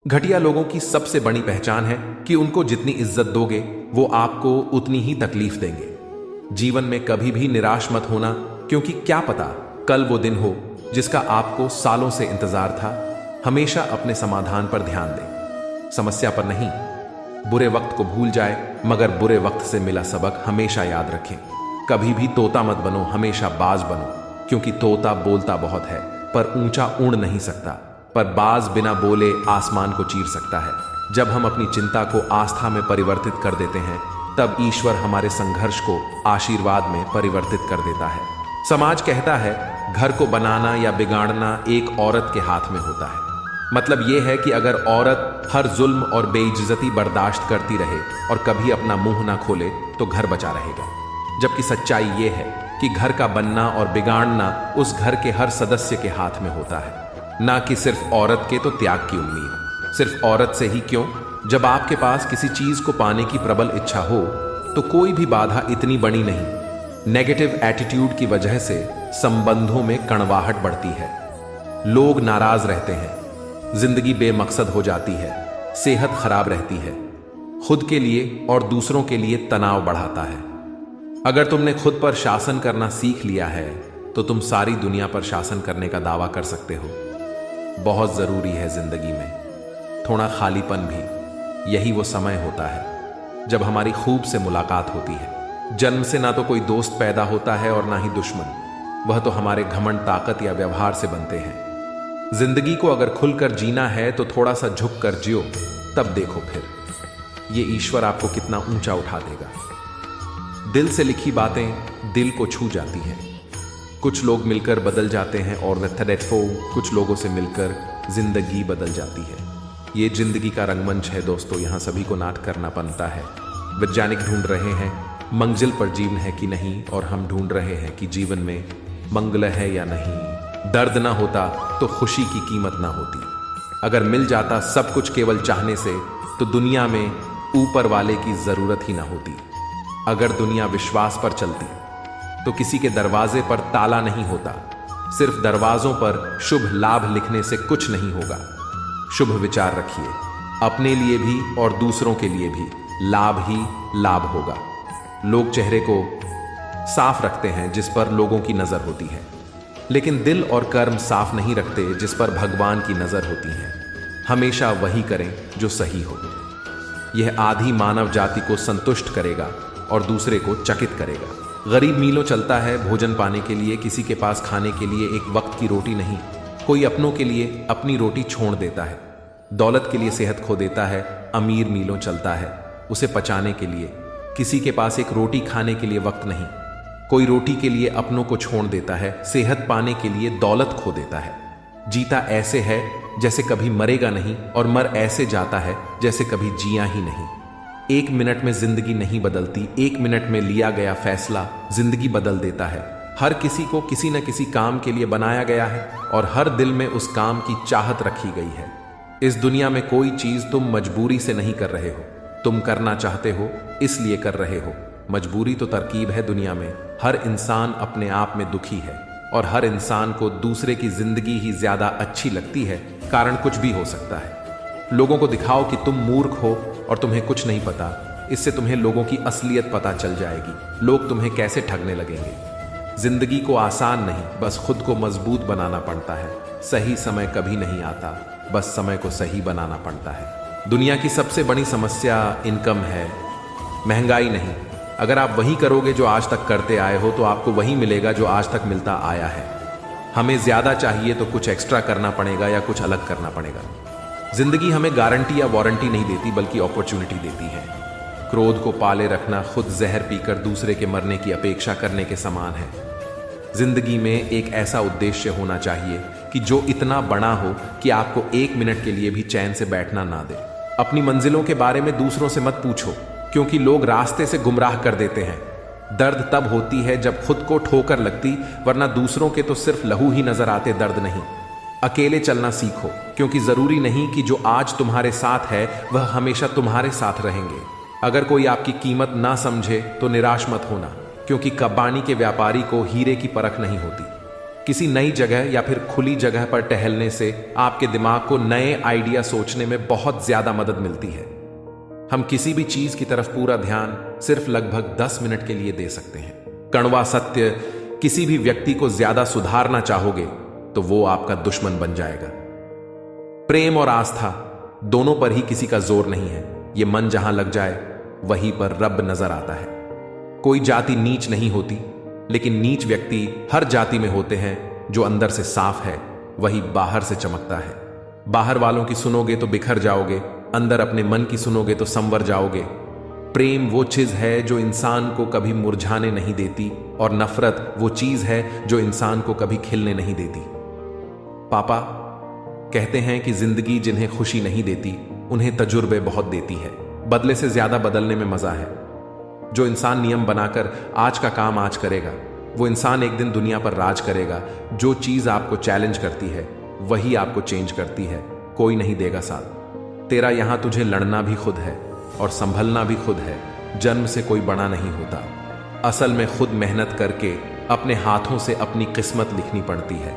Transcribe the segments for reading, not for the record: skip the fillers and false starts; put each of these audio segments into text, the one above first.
घटिया लोगों की सबसे बड़ी पहचान है कि उनको जितनी इज्जत दोगे वो आपको उतनी ही तकलीफ देंगे। जीवन में कभी भी निराश मत होना, क्योंकि क्या पता कल वो दिन हो जिसका आपको सालों से इंतजार था। हमेशा अपने समाधान पर ध्यान दें, समस्या पर नहीं। बुरे वक्त को भूल जाए, मगर बुरे वक्त से मिला सबक हमेशा याद रखें। कभी भी तोता मत बनो, हमेशा बाज बनो, क्योंकि तोता बोलता बहुत है पर ऊंचा उड़ नहीं सकता, पर बाज बिना बोले आसमान को चीर सकता है। जब हम अपनी चिंता को आस्था में परिवर्तित कर देते हैं, तब ईश्वर हमारे संघर्ष को आशीर्वाद में परिवर्तित कर देता है। समाज कहता है घर को बनाना या बिगाड़ना एक औरत के हाथ में होता है। मतलब यह है कि अगर औरत हर जुल्म और बेइज्जती बर्दाश्त करती रहे और कभी अपना मुंह ना खोले तो घर बचा रहेगा। जबकि सच्चाई यह है कि घर का बनना और बिगाड़ना उस घर के हर सदस्य के हाथ में होता है, ना कि सिर्फ औरत के तो त्याग की उम्मीद। सिर्फ औरत से ही क्यों, जब आपके पास किसी चीज को पाने की प्रबल इच्छा हो तो कोई भी बाधा इतनी बड़ी नहीं। नेगेटिव एटीट्यूड की वजह से संबंधों में कड़वाहट बढ़ती है, लोग नाराज रहते हैं, जिंदगी बेमकसद हो जाती है, सेहत खराब रहती है, खुद के लिए और दूसरों के लिए तनाव बढ़ाता है। अगर तुमने खुद पर शासन करना सीख लिया है तो तुम सारी दुनिया पर शासन करने का दावा कर सकते हो। बहुत जरूरी है जिंदगी में थोड़ा खालीपन भी। यही वो समय होता है जब हमारी खूब से मुलाकात होती है। जन्म से ना तो कोई दोस्त पैदा होता है और ना ही दुश्मन, वह तो हमारे घमंड, ताकत या व्यवहार से बनते हैं। जिंदगी को अगर खुलकर जीना है तो थोड़ा सा झुक कर जियो, तब देखो फिर ये ईश्वर आपको कितना ऊंचा उठा देगा। दिल से लिखी बातें दिल को छू जाती हैं। कुछ लोग मिलकर बदल जाते हैं और कुछ लोगों से मिलकर जिंदगी बदल जाती है। ये जिंदगी का रंगमंच है दोस्तों, यहाँ सभी को नाट करना बनता है। वैज्ञानिक ढूंढ रहे हैं मंजिल पर जीवन है कि नहीं, और हम ढूंढ रहे हैं कि जीवन में मंगल है या नहीं। दर्द ना होता तो खुशी की कीमत ना होती। अगर मिल जाता सब कुछ केवल चाहने से तो दुनिया में ऊपर वाले की जरूरत ही ना होती। अगर दुनिया विश्वास पर चलती तो किसी के दरवाजे पर ताला नहीं होता। सिर्फ दरवाजों पर शुभ लाभ लिखने से कुछ नहीं होगा। शुभ विचार रखिए, अपने लिए भी और दूसरों के लिए भी लाभ ही लाभ होगा। लोग चेहरे को साफ रखते हैं जिस पर लोगों की नजर होती है, लेकिन दिल और कर्म साफ नहीं रखते जिस पर भगवान की नजर होती है। हमेशा वही करें जो सही हो। यह आधी मानव जाति को संतुष्ट करेगा और दूसरे को चकित करेगा। गरीब मीलों चलता है भोजन पाने के लिए, किसी के पास खाने के लिए एक वक्त की रोटी नहीं। कोई अपनों के लिए अपनी रोटी छोड़ देता है, दौलत के लिए सेहत खो देता है। अमीर मीलों चलता है उसे पचाने के लिए, किसी के पास एक रोटी खाने के लिए वक्त नहीं। कोई रोटी के लिए अपनों को छोड़ देता है, सेहत पाने के लिए दौलत खो देता है। जीता ऐसे है जैसे कभी मरेगा नहीं, और मर ऐसे जाता है जैसे कभी जिया ही नहीं। एक मिनट में जिंदगी नहीं बदलती, एक मिनट में लिया गया फैसला जिंदगी बदल देता है। हर किसी को किसी न किसी काम के लिए बनाया गया है और हर दिल में उस काम की चाहत रखी गई है। इस दुनिया में कोई चीज तुम मजबूरी से नहीं कर रहे हो, तुम करना चाहते हो इसलिए कर रहे हो। मजबूरी तो तरकीब है दुनिया में। हर इंसान अपने आप में दुखी है और हर इंसान को दूसरे की जिंदगी ही ज्यादा अच्छी लगती है। कारण कुछ भी हो सकता है। लोगों को दिखाओ कि तुम मूर्ख हो और तुम्हें कुछ नहीं पता, इससे तुम्हें लोगों की असलियत पता चल जाएगी। लोग तुम्हें कैसे ठगने लगेंगे। जिंदगी को आसान नहीं, बस खुद को मजबूत बनाना पड़ता है। सही समय कभी नहीं आता, बस समय को सही बनाना पड़ता है। दुनिया की सबसे बड़ी समस्या इनकम है, महंगाई नहीं। अगर आप वही करोगे जो आज तक करते आए हो तो आपको वही मिलेगा जो आज तक मिलता आया है। हमें ज्यादा चाहिए तो कुछ एक्स्ट्रा करना पड़ेगा या कुछ अलग करना पड़ेगा। जिंदगी हमें गारंटी या वारंटी नहीं देती, बल्कि अपॉर्चुनिटी देती है। क्रोध को पाले रखना खुद जहर पीकर दूसरे के मरने की अपेक्षा करने के समान है। जिंदगी में एक ऐसा उद्देश्य होना चाहिए कि जो इतना बड़ा हो कि आपको एक मिनट के लिए भी चैन से बैठना ना दे। अपनी मंजिलों के बारे में दूसरों से मत पूछो, क्योंकि लोग रास्ते से गुमराह कर देते हैं। दर्द तब होती है जब खुद को ठोकर लगती, वरना दूसरों के तो सिर्फ लहू ही नजर आते, दर्द नहीं। अकेले चलना सीखो, क्योंकि जरूरी नहीं कि जो आज तुम्हारे साथ है वह हमेशा तुम्हारे साथ रहेंगे। अगर कोई आपकी कीमत ना समझे तो निराश मत होना, क्योंकि कबानी के व्यापारी को हीरे की परख नहीं होती। किसी नई जगह या फिर खुली जगह पर टहलने से आपके दिमाग को नए आइडिया सोचने में बहुत ज्यादा मदद मिलती है। हम किसी भी चीज की तरफ पूरा ध्यान सिर्फ लगभग 10 मिनट के लिए दे सकते हैं। कड़वा सत्य, किसी भी व्यक्ति को ज्यादा सुधारना चाहोगे तो वो आपका दुश्मन बन जाएगा। प्रेम और आस्था दोनों पर ही किसी का जोर नहीं है। ये मन जहां लग जाए वहीं पर रब नजर आता है। कोई जाति नीच नहीं होती, लेकिन नीच व्यक्ति हर जाति में होते हैं। जो अंदर से साफ है वही बाहर से चमकता है। बाहर वालों की सुनोगे तो बिखर जाओगे, अंदर अपने मन की सुनोगे तो संवर जाओगे। प्रेम वो चीज है जो इंसान को कभी मुरझाने नहीं देती, और नफरत वो चीज है जो इंसान को कभी खिलने नहीं देती। पापा कहते हैं कि जिंदगी जिन्हें खुशी नहीं देती उन्हें तजुर्बे बहुत देती है। बदले से ज्यादा बदलने में मजा है। जो इंसान नियम बनाकर आज का काम आज करेगा, वो इंसान एक दिन दुनिया पर राज करेगा। जो चीज आपको चैलेंज करती है वही आपको चेंज करती है। कोई नहीं देगा साथ तेरा। यहां तुझे लड़ना भी खुद है और संभलना भी खुद है। जन्म से कोई बड़ा नहीं होता। असल में खुद मेहनत करके अपने हाथों से अपनी किस्मत लिखनी पड़ती है।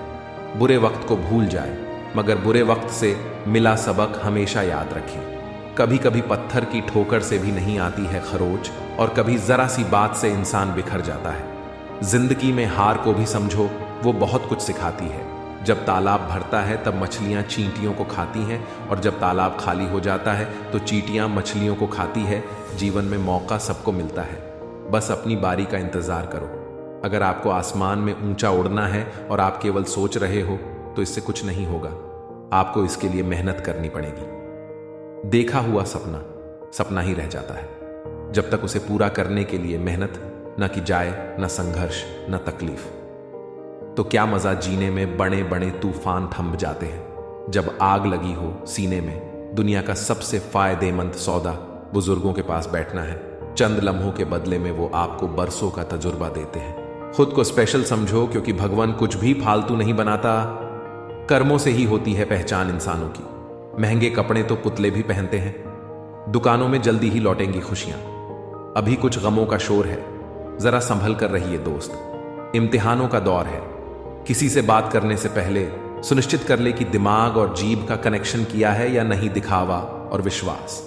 बुरे वक्त को भूल जाए, मगर बुरे वक्त से मिला सबक हमेशा याद रखें। कभी कभी पत्थर की ठोकर से भी नहीं आती है खरोच, और कभी जरा सी बात से इंसान बिखर जाता है। जिंदगी में हार को भी समझो, वो बहुत कुछ सिखाती है। जब तालाब भरता है तब मछलियां चींटियों को खाती हैं, और जब तालाब खाली हो जाता है तो चींटियां मछलियों को खाती है। जीवन में मौका सबको मिलता है, बस अपनी बारी का इंतजार करो। अगर आपको आसमान में ऊंचा उड़ना है और आप केवल सोच रहे हो तो इससे कुछ नहीं होगा। आपको इसके लिए मेहनत करनी पड़ेगी। देखा हुआ सपना सपना ही रह जाता है जब तक उसे पूरा करने के लिए मेहनत न की जाए, न संघर्ष, न तकलीफ। तो क्या मजा जीने में बड़े बड़े तूफान थम जाते हैं। जब आग लगी हो सीने में, दुनिया का सबसे फायदेमंद सौदा बुजुर्गों के पास बैठना है। चंद लम्हों के बदले में वो आपको बरसों का तजुर्बा देते हैं। खुद को स्पेशल समझो, क्योंकि भगवान कुछ भी फालतू नहीं बनाता। कर्मों से ही होती है पहचान इंसानों की। महंगे कपड़े तो पुतले भी पहनते हैं। दुकानों में जल्दी ही लौटेंगी खुशियां। अभी कुछ गमों का शोर है, जरा संभल कर रहिए दोस्त। इम्तिहानों का दौर है। किसी से बात करने से पहले सुनिश्चित कर ले कि दिमाग और जीभ का कनेक्शन किया है या नहीं। दिखावा और विश्वास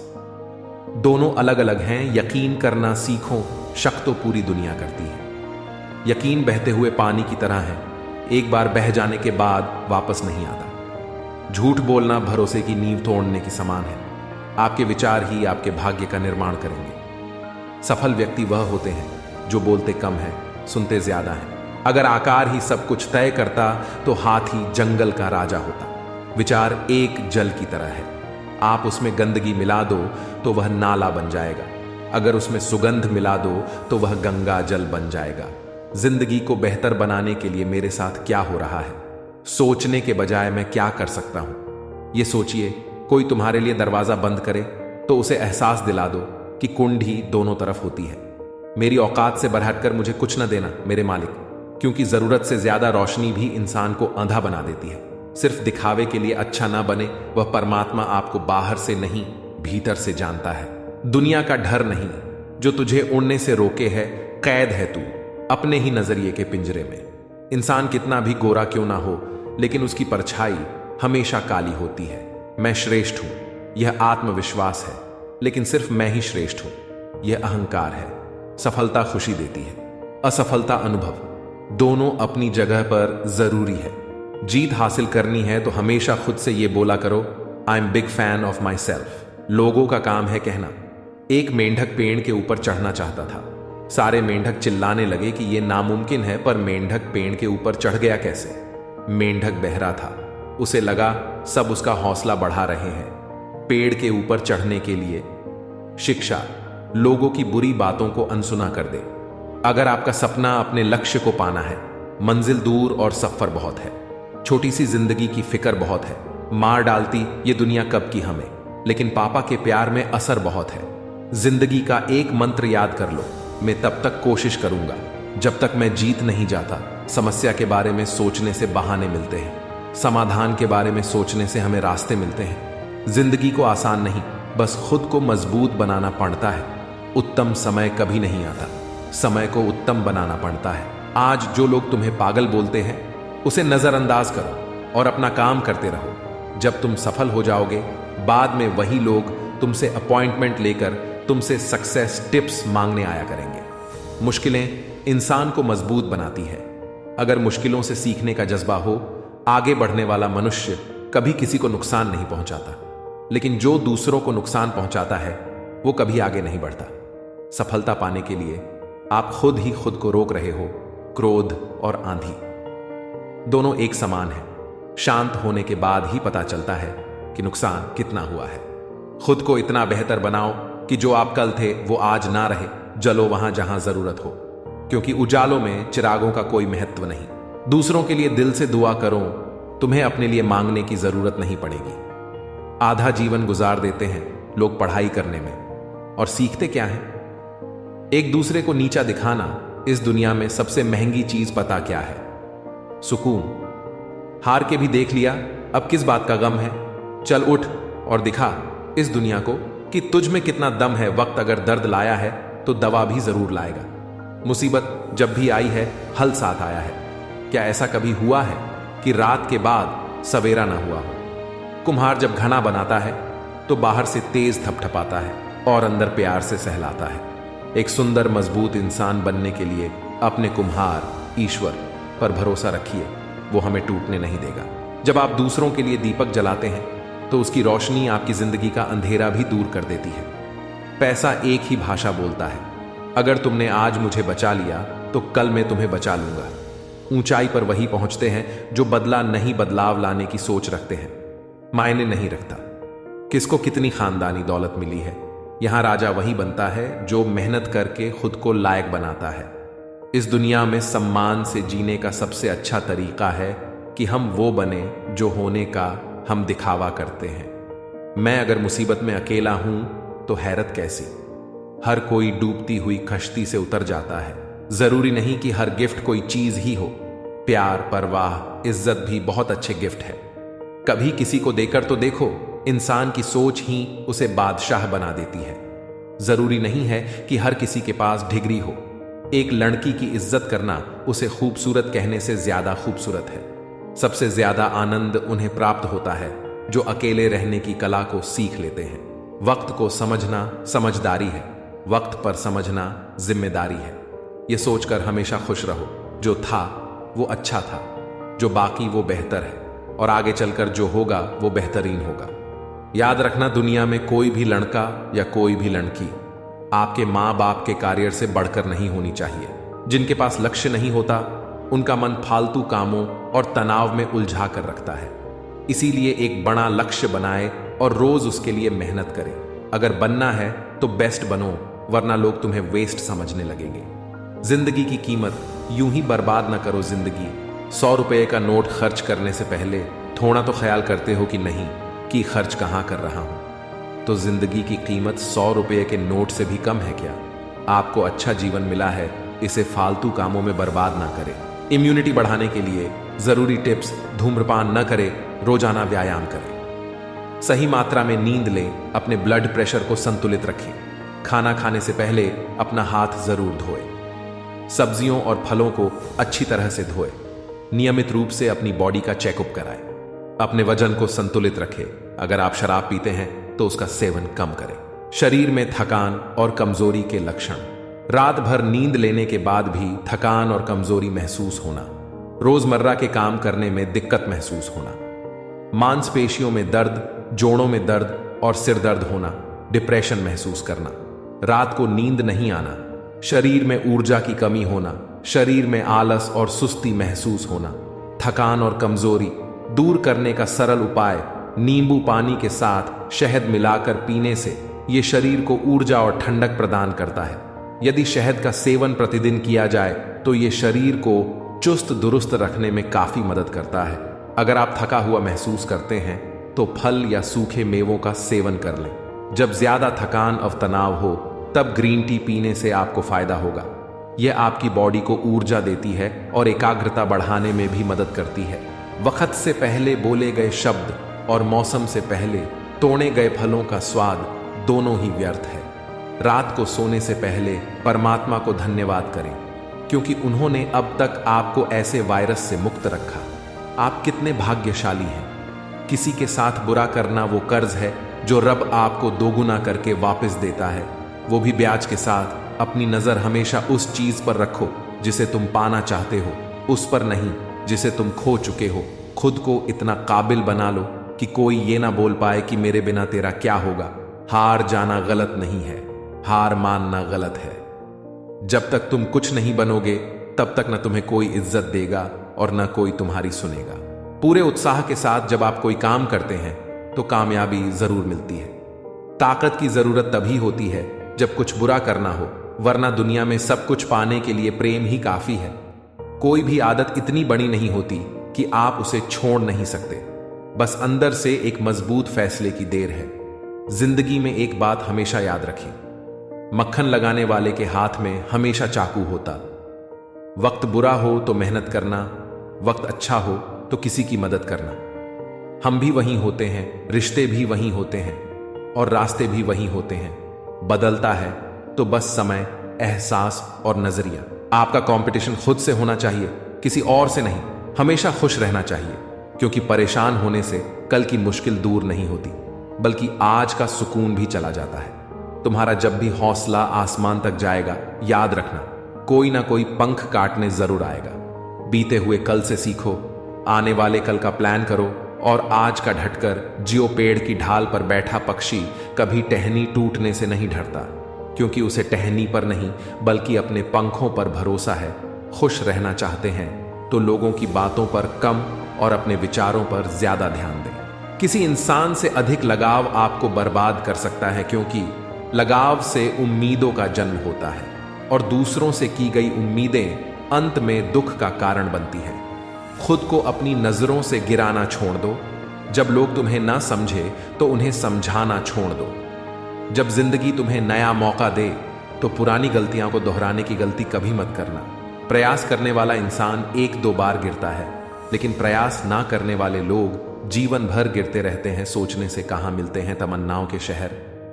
दोनों अलग अलग हैं। यकीन करना सीखो, शक तो पूरी दुनिया करती है। यकीन बहते हुए पानी की तरह है, एक बार बह जाने के बाद वापस नहीं आता। झूठ बोलना भरोसे की नींव तोड़ने की समान है। आपके विचार ही आपके भाग्य का निर्माण करेंगे। सफल व्यक्ति वह होते हैं जो बोलते कम है, सुनते ज्यादा है। अगर आकार ही सब कुछ तय करता तो हाथी जंगल का राजा होता। विचार एक जल की तरह है। आप उसमें गंदगी मिला दो तो वह नाला बन जाएगा। अगर उसमें सुगंध मिला दो तो वह गंगा जल बन जाएगा। जिंदगी को बेहतर बनाने के लिए मेरे साथ क्या हो रहा है, सोचने के बजाय मैं क्या कर सकता हूं, ये सोचिए। कोई तुम्हारे लिए दरवाजा बंद करे तो उसे एहसास दिला दो कि कुंडी दोनों तरफ होती है। मेरी औकात से बढ़कर मुझे कुछ न देना मेरे मालिक, क्योंकि जरूरत से ज्यादा रोशनी भी इंसान को अंधा बना देती है। सिर्फ दिखावे के लिए अच्छा ना बने। वह परमात्मा आपको बाहर से नहीं, भीतर से जानता है। दुनिया का डर नहीं जो तुझे उड़ने से रोके है। कैद है तू अपने ही नजरिए के पिंजरे में। इंसान कितना भी गोरा क्यों ना हो, लेकिन उसकी परछाई हमेशा काली होती है। मैं श्रेष्ठ हूं, यह आत्मविश्वास है, लेकिन सिर्फ मैं ही श्रेष्ठ हूं, यह अहंकार है। सफलता खुशी देती है, असफलता अनुभव। दोनों अपनी जगह पर जरूरी है। जीत हासिल करनी है तो हमेशा खुद से यह बोला करो, I am big fan of my self. लोगों का काम है कहना। एक मेंढक पेड़ के ऊपर चढ़ना चाहता था। सारे मेंढक चिल्लाने लगे कि यह नामुमकिन है, पर मेंढक पेड़ के ऊपर चढ़ गया कैसे। मेंढक बहरा था, उसे लगा सब उसका हौसला बढ़ा रहे हैं पेड़ के ऊपर चढ़ने के लिए। शिक्षा लोगों की बुरी बातों को अनसुना कर दे। अगर आपका सपना अपने लक्ष्य को पाना है, मंजिल दूर और सफर बहुत है। छोटी सी जिंदगी की फिक्र बहुत है। मार डालती ये दुनिया कब की हमें, लेकिन पापा के प्यार में असर बहुत है। जिंदगी का एक मंत्र याद कर लो, मैं तब तक कोशिश करूंगा जब तक मैं जीत नहीं जाता। समस्या के बारे में सोचने से बहाने मिलते हैं, समाधान के बारे में सोचने से हमें रास्ते मिलते हैं। जिंदगी को आसान नहीं, बस खुद को मजबूत बनाना पड़ता है। उत्तम समय कभी नहीं आता, समय को उत्तम बनाना पड़ता है। आज जो लोग तुम्हें पागल बोलते हैं, उसे नजरअंदाज करो और अपना काम करते रहो। जब तुम सफल हो जाओगे, बाद में वही लोग तुमसे अपॉइंटमेंट लेकर तुमसे सक्सेस टिप्स मांगने आया करेंगे। मुश्किलें इंसान को मजबूत बनाती है। अगर मुश्किलों से सीखने का जज्बा हो, आगे बढ़ने वाला मनुष्य कभी किसी को नुकसान नहीं पहुंचाता। लेकिन जो दूसरों को नुकसान पहुंचाता है वो कभी आगे नहीं बढ़ता। सफलता पाने के लिए आप खुद ही खुद को रोक रहे हो। क्रोध और आंधी दोनों एक समान है। शांत होने के बाद ही पता चलता है कि नुकसान कितना हुआ है। खुद को इतना बेहतर बनाओ कि जो आप कल थे वो आज ना रहे। जलो वहां जहां जरूरत हो, क्योंकि उजालों में चिरागों का कोई महत्व नहीं। दूसरों के लिए दिल से दुआ करो, तुम्हें अपने लिए मांगने की जरूरत नहीं पड़ेगी। आधा जीवन गुजार देते हैं लोग पढ़ाई करने में, और सीखते क्या है? एक दूसरे को नीचा दिखाना। इस दुनिया में सबसे महंगी चीज पता क्या है? सुकून। हार के भी देख लिया, अब किस बात का गम है? चल उठ और दिखा इस दुनिया को कि तुझ में कितना दम है। वक्त अगर दर्द लाया है तो दवा भी जरूर लाएगा। मुसीबत जब भी आई है, हल साथ आया है। क्या ऐसा कभी हुआ है कि रात के बाद सवेरा ना हुआ हो? कुम्हार जब घना बनाता है तो बाहर से तेज थपथपाता है और अंदर प्यार से सहलाता है। एक सुंदर मजबूत इंसान बनने के लिए अपने कुम्हार ईश्वर पर भरोसा रखिए, वो हमें टूटने नहीं देगा। जब आप दूसरों के लिए दीपक जलाते हैं तो उसकी रोशनी आपकी जिंदगी का अंधेरा भी दूर कर देती है। पैसा एक ही भाषा बोलता है। अगर तुमने आज मुझे बचा लिया तो कल मैं तुम्हें बचा लूंगा। ऊंचाई पर वही पहुंचते हैं जो बदला नहीं बदलाव लाने की सोच रखते हैं। मायने नहीं रखता किसको कितनी खानदानी दौलत मिली है। यहां राजा वही बनता है जो मेहनत करके खुद को लायक बनाता है। इस दुनिया में सम्मान से जीने का सबसे अच्छा तरीका है कि हम वो बने जो होने का हम दिखावा करते हैं। मैं अगर मुसीबत में अकेला हूं तो हैरत कैसी। हर कोई डूबती हुई कश्ती से उतर जाता है। जरूरी नहीं कि हर गिफ्ट कोई चीज ही हो। प्यार, परवाह, इज्जत भी बहुत अच्छे गिफ्ट है। कभी किसी को देकर तो देखो, इंसान की सोच ही उसे बादशाह बना देती है। जरूरी नहीं है कि हर किसी के पास डिग्री हो। एक लड़की की इज्जत करना उसे खूबसूरत कहने से ज्यादा खूबसूरत है। सबसे ज्यादा आनंद उन्हें प्राप्त होता है जो अकेले रहने की कला को सीख लेते हैं। वक्त को समझना समझदारी है, वक्त पर समझना जिम्मेदारी है। यह सोचकर हमेशा खुश रहो, जो था वो अच्छा था, जो बाकी वो बेहतर है, और आगे चलकर जो होगा वो बेहतरीन होगा। याद रखना, दुनिया में कोई भी लड़का या कोई भी लड़की आपके माँ बाप के करियर से बढ़कर नहीं होनी चाहिए। जिनके पास लक्ष्य नहीं होता उनका मन फालतू कामों और तनाव में उलझा कर रखता है। इसीलिए एक बड़ा लक्ष्य बनाए और रोज उसके लिए मेहनत करें। अगर बनना है तो बेस्ट बनो, वरना लोग तुम्हें वेस्ट समझने लगेंगे। जिंदगी की कीमत यूं ही बर्बाद ना करो। जिंदगी 100 रुपए का नोट खर्च करने से पहले थोड़ा तो ख्याल करते हो कि नहीं कि खर्च कहां कर रहा हूं। तो जिंदगी की कीमत 100 रुपए के नोट से भी कम है क्या? आपको अच्छा जीवन मिला है, इसे फालतू कामों में बर्बाद ना करें। इम्यूनिटी बढ़ाने के लिए जरूरी टिप्स: धूम्रपान न करें, रोजाना व्यायाम करें, सही मात्रा में नींद लें, अपने ब्लड प्रेशर को संतुलित रखें, खाना खाने से पहले अपना हाथ जरूर धोएं, सब्जियों और फलों को अच्छी तरह से धोएं, नियमित रूप से अपनी बॉडी का चेकअप कराएं, अपने वजन को संतुलित रखें। अगर आप शराब पीते हैं तो उसका सेवन कम करें। शरीर में थकान और कमजोरी के लक्षण: रात भर नींद लेने के बाद भी थकान और कमजोरी महसूस होना, रोजमर्रा के काम करने में दिक्कत महसूस होना, मांसपेशियों में दर्द, जोड़ों में दर्द और सिर दर्द होना, डिप्रेशन महसूस करना, रात को नींद नहीं आना, शरीर में ऊर्जा की कमी होना, शरीर में आलस और सुस्ती महसूस होना। थकान और कमजोरी दूर करने का सरल उपाय: नींबू पानी के साथ शहद मिलाकर पीने से यह शरीर को ऊर्जा और ठंडक प्रदान करता है। यदि शहद का सेवन प्रतिदिन किया जाए तो यह शरीर को चुस्त दुरुस्त रखने में काफी मदद करता है। अगर आप थका हुआ महसूस करते हैं तो फल या सूखे मेवों का सेवन कर लें। जब ज्यादा थकान और तनाव हो तब ग्रीन टी पीने से आपको फायदा होगा। यह आपकी बॉडी को ऊर्जा देती है और एकाग्रता बढ़ाने में भी मदद करती है। वक्त से पहले बोले गए शब्द और मौसम से पहले तोड़े गए फलों का स्वाद दोनों ही व्यर्थ है। रात को सोने से पहले परमात्मा को धन्यवाद करें। क्योंकि उन्होंने अब तक आपको ऐसे वायरस से मुक्त रखा। आप कितने भाग्यशाली हैं। किसी के साथ बुरा करना वो कर्ज है जो रब आपको दोगुना करके वापस देता है, वो भी ब्याज के साथ। अपनी नजर हमेशा उस चीज पर रखो जिसे तुम पाना चाहते हो, उस पर नहीं जिसे तुम खो चुके हो। खुद को इतना काबिल बना लो कि कोई ये ना बोल पाए कि मेरे बिना तेरा क्या होगा। हार जाना गलत नहीं है, हार मानना गलत है। जब तक तुम कुछ नहीं बनोगे तब तक न तुम्हें कोई इज्जत देगा और न कोई तुम्हारी सुनेगा। पूरे उत्साह के साथ जब आप कोई काम करते हैं तो कामयाबी जरूर मिलती है। ताकत की जरूरत तभी होती है जब कुछ बुरा करना हो, वरना दुनिया में सब कुछ पाने के लिए प्रेम ही काफी है। कोई भी आदत इतनी बड़ी नहीं होती कि आप उसे छोड़ नहीं सकते, बस अंदर से एक मजबूत फैसले की देर है। जिंदगी में एक बात हमेशा याद रखें, मक्खन लगाने वाले के हाथ में हमेशा चाकू होता। वक्त बुरा हो तो मेहनत करना, वक्त अच्छा हो तो किसी की मदद करना। हम भी वहीं होते हैं, रिश्ते भी वहीं होते हैं और रास्ते भी वहीं होते हैं। बदलता है तो बस समय, एहसास और नजरिया। आपका कंपटीशन खुद से होना चाहिए, किसी और से नहीं। हमेशा खुश रहना चाहिए, क्योंकि परेशान होने से कल की मुश्किल दूर नहीं होती, बल्कि आज का सुकून भी चला जाता है। तुम्हारा जब भी हौसला आसमान तक जाएगा, याद रखना कोई ना कोई पंख काटने जरूर आएगा। बीते हुए कल से सीखो, आने वाले कल का प्लान करो और आज का ढटकर जियो। पेड़ की ढाल पर बैठा पक्षी कभी टहनी टूटने से नहीं डरता, क्योंकि उसे टहनी पर नहीं बल्कि अपने पंखों पर भरोसा है। खुश रहना चाहते हैं तो लोगों की बातों पर कम और अपने विचारों पर ज्यादा ध्यान दें। किसी इंसान से अधिक लगाव आपको बर्बाद कर सकता है, क्योंकि लगाव से उम्मीदों का जन्म होता है और दूसरों से की गई उम्मीदें अंत में दुख का कारण बनती है। खुद को अपनी नजरों से गिराना छोड़ दो। जब लोग तुम्हें ना समझे तो उन्हें समझाना छोड़ दो। जब जिंदगी तुम्हें नया मौका दे तो पुरानी गलतियों को दोहराने की गलती कभी मत करना। प्रयास करने वाला इंसान एक दो बार गिरता है, लेकिन प्रयास ना करने वाले लोग जीवन भर गिरते रहते हैं। सोचने से कहां मिलते हैं तमन्नाओं के शहर।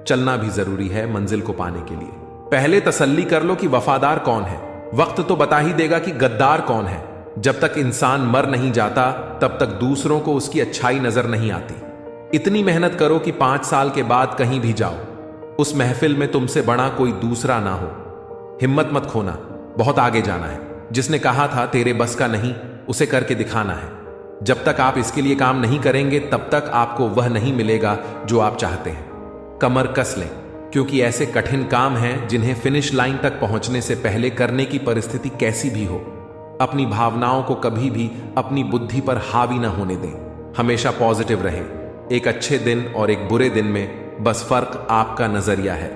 चलना भी जरूरी है मंजिल को पाने के लिए। पहले तसल्ली कर लो कि वफादार कौन है, वक्त तो बता ही देगा कि गद्दार कौन है। जब तक इंसान मर नहीं जाता तब तक दूसरों को उसकी अच्छाई नजर नहीं आती। इतनी मेहनत करो कि 5 साल के बाद कहीं भी जाओ, उस महफिल में तुमसे बड़ा कोई दूसरा ना हो। हिम्मत मत खोना, बहुत आगे जाना है। जिसने कहा था तेरे बस का नहीं, उसे करके दिखाना है। जब तक आप इसके लिए काम नहीं करेंगे तब तक आपको वह नहीं मिलेगा जो आप चाहते हैं। कमर कस लें, क्योंकि ऐसे कठिन काम हैं जिन्हें फिनिश लाइन तक पहुंचने से पहले करने की परिस्थिति कैसी भी हो। अपनी भावनाओं को कभी भी अपनी बुद्धि पर हावी ना होने दें। हमेशा पॉजिटिव रहें। एक अच्छे दिन और एक बुरे दिन में बस फर्क आपका नजरिया है।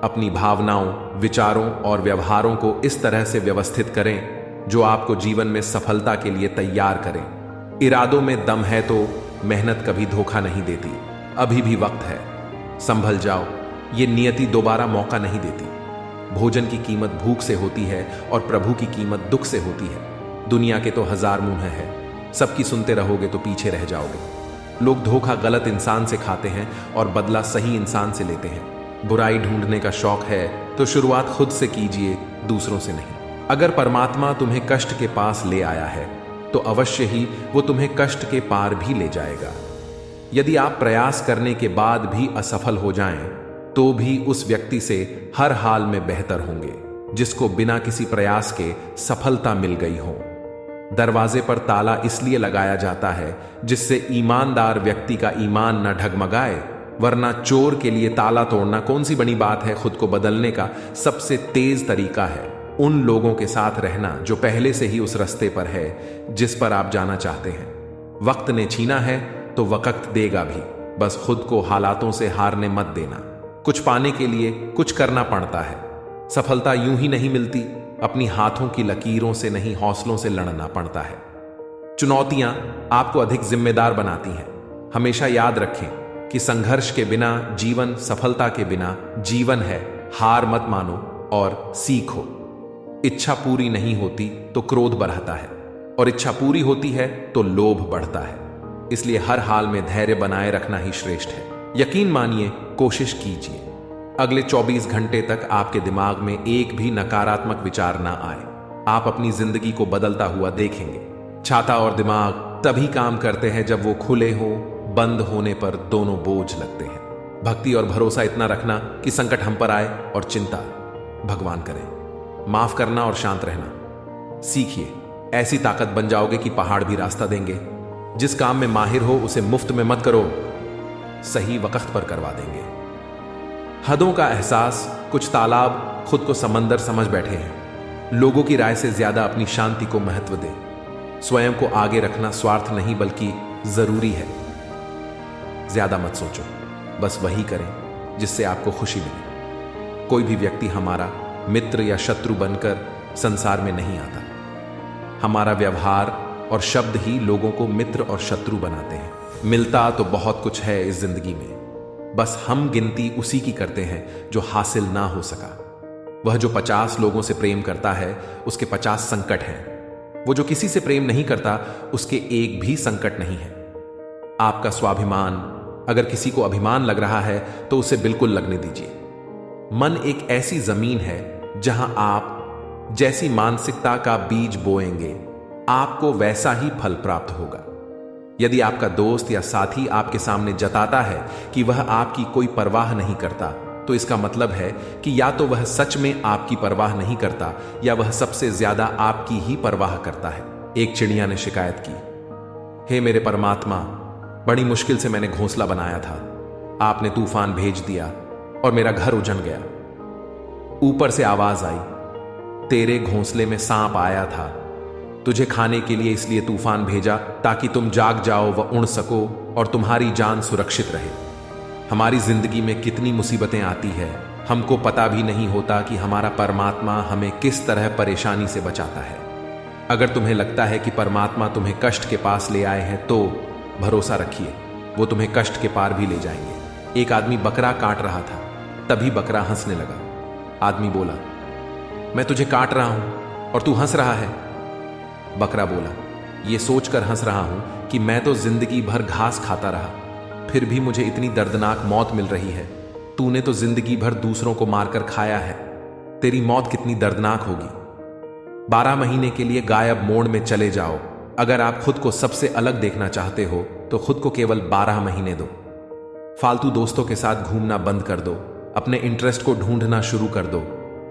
अपनी भावनाओं, विचारों और व्यवहारों को इस तरह से व्यवस्थित करें जो आपको जीवन में सफलता के लिए तैयार करें। इरादों में दम है तो मेहनत कभी धोखा नहीं देती। अभी भी वक्त है, संभल जाओ। ये नियति दोबारा मौका नहीं देती। भोजन की कीमत भूख से होती है और प्रभु की कीमत दुख से होती है। दुनिया के तो 1000 मुंह हैं, सबकी सुनते रहोगे तो पीछे रह जाओगे। लोग धोखा गलत इंसान से खाते हैं और बदला सही इंसान से लेते हैं। बुराई ढूंढने का शौक है तो शुरुआत खुद से कीजिए, दूसरों से नहीं। अगर परमात्मा तुम्हें कष्ट के पास ले आया है तो अवश्य ही वो तुम्हें कष्ट के पार भी ले जाएगा। यदि आप प्रयास करने के बाद भी असफल हो जाएं, तो भी उस व्यक्ति से हर हाल में बेहतर होंगे जिसको बिना किसी प्रयास के सफलता मिल गई हो। दरवाजे पर ताला इसलिए लगाया जाता है जिससे ईमानदार व्यक्ति का ईमान न डगमगाए, वरना चोर के लिए ताला तोड़ना कौन सी बड़ी बात है। खुद को बदलने का सबसे तेज तरीका है उन लोगों के साथ रहना जो पहले से ही उस रास्ते पर है जिस पर आप जाना चाहते हैं। वक्त ने छीना है तो वक्त देगा भी, बस खुद को हालातों से हारने मत देना। कुछ पाने के लिए कुछ करना पड़ता है। सफलता यूं ही नहीं मिलती, अपनी हाथों की लकीरों से नहीं, हौसलों से लड़ना पड़ता है। चुनौतियां आपको अधिक जिम्मेदार बनाती हैं। हमेशा याद रखें कि संघर्ष के बिना जीवन, सफलता के बिना जीवन है। हार मत मानो और सीखो। इच्छा पूरी नहीं होती तो क्रोध बढ़ता है और इच्छा पूरी होती है तो लोभ बढ़ता है। इसलिए हर हाल में धैर्य बनाए रखना ही श्रेष्ठ है। यकीन मानिए, कोशिश कीजिए, अगले 24 घंटे तक आपके दिमाग में एक भी नकारात्मक विचार ना आए। आप अपनी जिंदगी को बदलता हुआ देखेंगे। छाता और दिमाग तभी काम करते हैं जब वो खुले हो, बंद होने पर दोनों बोझ लगते हैं। भक्ति और भरोसा इतना रखना कि संकट हम पर आए और चिंता भगवान करें। माफ करना और शांत रहना सीखिए। ऐसी ताकत बन जाओगे कि पहाड़ भी रास्ता देंगे। जिस काम में माहिर हो उसे मुफ्त में मत करो, सही वक्त पर करवा देंगे। हदों का एहसास, कुछ तालाब खुद को समंदर समझ बैठे हैं। लोगों की राय से ज्यादा अपनी शांति को महत्व दे। स्वयं को आगे रखना स्वार्थ नहीं बल्कि जरूरी है। ज्यादा मत सोचो, बस वही करें जिससे आपको खुशी मिले। कोई भी व्यक्ति हमारा मित्र या शत्रु बनकर संसार में नहीं आता। हमारा व्यवहार और शब्द ही लोगों को मित्र और शत्रु बनाते हैं। मिलता तो बहुत कुछ है इस जिंदगी में, बस हम गिनती उसी की करते हैं जो हासिल ना हो सका। वह जो 50 लोगों से प्रेम करता है उसके 50 संकट हैं। वो जो किसी से प्रेम नहीं करता उसके एक भी संकट नहीं है। आपका स्वाभिमान, अगर किसी को अभिमान लग रहा है तो उसे बिल्कुल लगने दीजिए। मन एक ऐसी जमीन है जहां आप जैसी मानसिकता का बीज बोएंगे आपको वैसा ही फल प्राप्त होगा। यदि आपका दोस्त या साथी आपके सामने जताता है कि वह आपकी कोई परवाह नहीं करता, तो इसका मतलब है कि या तो वह सच में आपकी परवाह नहीं करता या वह सबसे ज्यादा आपकी ही परवाह करता है। एक चिड़िया ने शिकायत की, हे मेरे परमात्मा, बड़ी मुश्किल से मैंने घोंसला बनाया था, आपने तूफान भेज दिया और मेरा घर उजड़ गया। ऊपर से आवाज आई, तेरे घोंसले में सांप आया था, तुझे खाने के लिए इसलिए तूफान भेजा ताकि तुम जाग जाओ व उड़ सको और तुम्हारी जान सुरक्षित रहे। हमारी जिंदगी में कितनी मुसीबतें आती है, हमको पता भी नहीं होता कि हमारा परमात्मा हमें किस तरह परेशानी से बचाता है। अगर तुम्हें लगता है कि परमात्मा तुम्हें कष्ट के पास ले आए हैं तो भरोसा रखिए, वो तुम्हें कष्ट के पार भी ले जाएंगे। एक आदमी बकरा काट रहा था, तभी बकरा हंसने लगा। आदमी बोला, मैं तुझे काट रहा हूं और तू हंस रहा है। बकरा बोला, ये सोचकर हंस रहा हूं कि मैं तो जिंदगी भर घास खाता रहा, फिर भी मुझे इतनी दर्दनाक मौत मिल रही है। तूने तो जिंदगी भर दूसरों को मारकर खाया है, तेरी मौत कितनी दर्दनाक होगी। 12 महीने के लिए गायब मोड में चले जाओ। अगर आप खुद को सबसे अलग देखना चाहते हो तो खुद को केवल 12 महीने दो। फालतू दोस्तों के साथ घूमना बंद कर दो। अपने इंटरेस्ट को ढूंढना शुरू कर दो।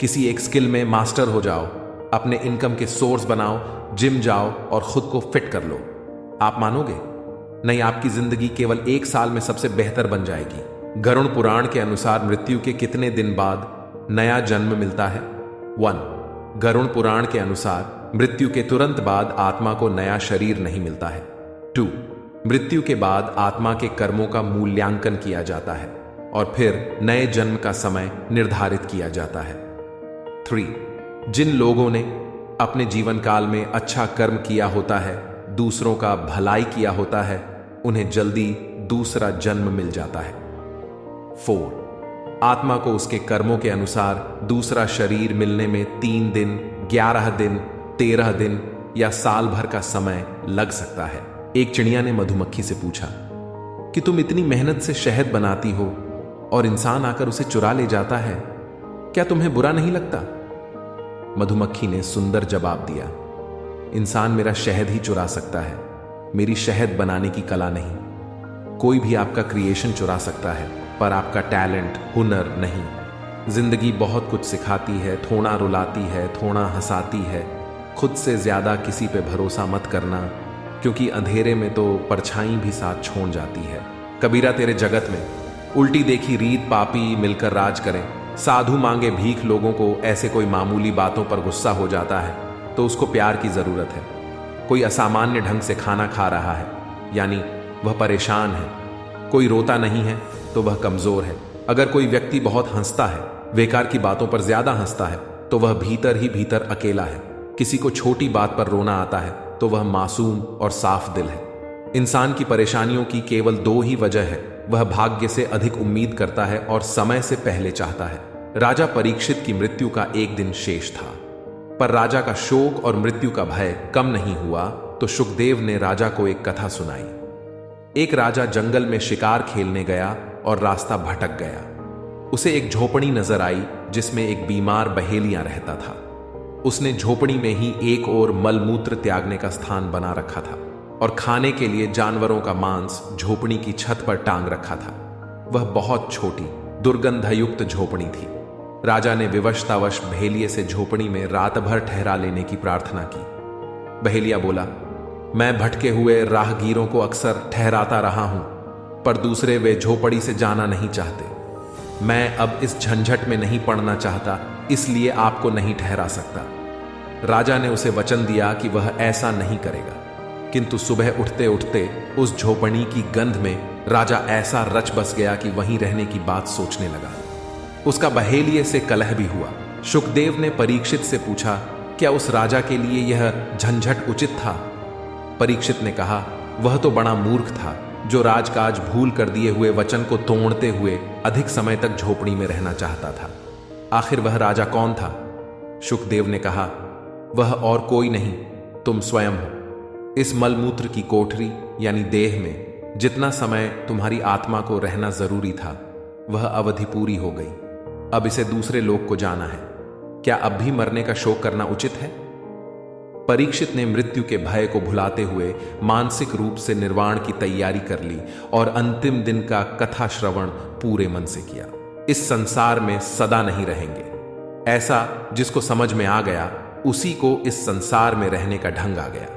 किसी एक स्किल में मास्टर हो जाओ। अपने इनकम के सोर्स बनाओ, जिम जाओ और खुद को फिट कर लो। आप मानोगे नहीं, आपकी जिंदगी केवल 1 साल में सबसे बेहतर बन जाएगी। गरुड़ पुराण के अनुसार मृत्यु के कितने दिन बाद नया जन्म मिलता है? 1. गरुड़ पुराण के अनुसार मृत्यु के तुरंत बाद आत्मा को नया शरीर नहीं मिलता है। 2. मृत्यु के बाद आत्मा के कर्मों का मूल्यांकन किया जाता है और फिर नए जन्म का समय निर्धारित किया जाता है। 3. जिन लोगों ने अपने जीवन काल में अच्छा कर्म किया होता है, दूसरों का भलाई किया होता है, उन्हें जल्दी दूसरा जन्म मिल जाता है। 4. आत्मा को उसके कर्मों के अनुसार दूसरा शरीर मिलने में 3 दिन, 11 दिन, 13 दिन या साल भर का समय लग सकता है। एक चिड़िया ने मधुमक्खी से पूछा कि तुम इतनी मेहनत से शहद बनाती हो और इंसान आकर उसे चुरा ले जाता है, क्या तुम्हें बुरा नहीं लगता? मधुमक्खी ने सुंदर जवाब दिया, इंसान मेरा शहद ही चुरा सकता है, मेरी शहद बनाने की कला नहीं। कोई भी आपका क्रिएशन चुरा सकता है पर आपका टैलेंट, हुनर नहीं। जिंदगी बहुत कुछ सिखाती है, थोड़ा रुलाती है, थोड़ा हंसाती है। खुद से ज्यादा किसी पे भरोसा मत करना, क्योंकि अंधेरे में तो परछाई भी साथ छोड़ जाती है। कबीरा तेरे जगत में उल्टी देखी रीत पापी मिलकर राज करें। साधु मांगे भीख लोगों को ऐसे कोई मामूली बातों पर गुस्सा हो जाता है तो उसको प्यार की जरूरत है। कोई असामान्य ढंग से खाना खा रहा है यानी वह परेशान है। कोई रोता नहीं है तो वह कमजोर है। अगर कोई व्यक्ति बहुत हंसता है, बेकार की बातों पर ज्यादा हंसता है, तो वह भीतर ही भीतर अकेला है। किसी को छोटी बात पर रोना आता है तो वह मासूम और साफ दिल है। इंसान की परेशानियों की केवल 2 ही वजह है, वह भाग्य से अधिक उम्मीद करता है और समय से पहले चाहता है। राजा परीक्षित की मृत्यु का एक दिन शेष था, पर राजा का शोक और मृत्यु का भय कम नहीं हुआ तो शुकदेव ने राजा को एक कथा सुनाई। एक राजा जंगल में शिकार खेलने गया और रास्ता भटक गया। उसे एक झोपड़ी नजर आई जिसमें एक बीमार बहेलिया रहता था। उसने झोपड़ी में ही एक और मलमूत्र त्यागने का स्थान बना रखा था और खाने के लिए जानवरों का मांस झोपड़ी की छत पर टांग रखा था। वह बहुत छोटी दुर्गंधयुक्त झोपड़ी थी। राजा ने विवशतावश बहेलिये से झोपड़ी में रात भर ठहरा लेने की प्रार्थना की। बहेलिया बोला, मैं भटके हुए राहगीरों को अक्सर ठहराता रहा हूं, पर दूसरे वे झोपड़ी से जाना नहीं चाहते। मैं अब इस झंझट में नहीं पड़ना चाहता, इसलिए आपको नहीं ठहरा सकता। राजा ने उसे वचन दिया कि वह ऐसा नहीं करेगा, किंतु सुबह उठते उठते उस झोपड़ी की गंध में राजा ऐसा रच बस गया कि वहीं रहने की बात सोचने लगा। उसका बहेलिये से कलह भी हुआ। शुकदेव ने परीक्षित से पूछा, क्या उस राजा के लिए यह झंझट उचित था? परीक्षित ने कहा, वह तो बड़ा मूर्ख था जो राजकाज भूल कर दिए हुए वचन को तोड़ते हुए अधिक समय तक झोपड़ी में रहना चाहता था। आखिर वह राजा कौन था? शुकदेव ने कहा, वह और कोई नहीं, तुम स्वयं हो। इस मलमूत्र की कोठरी यानी देह में जितना समय तुम्हारी आत्मा को रहना जरूरी था, वह अवधि पूरी हो गई। अब इसे दूसरे लोक को जाना है। क्या अब भी मरने का शोक करना उचित है? परीक्षित ने मृत्यु के भय को भुलाते हुए मानसिक रूप से निर्वाण की तैयारी कर ली और अंतिम दिन का कथा श्रवण पूरे मन से किया। इस संसार में सदा नहीं रहेंगे, ऐसा जिसको समझ में आ गया उसी को इस संसार में रहने का ढंग आ गया।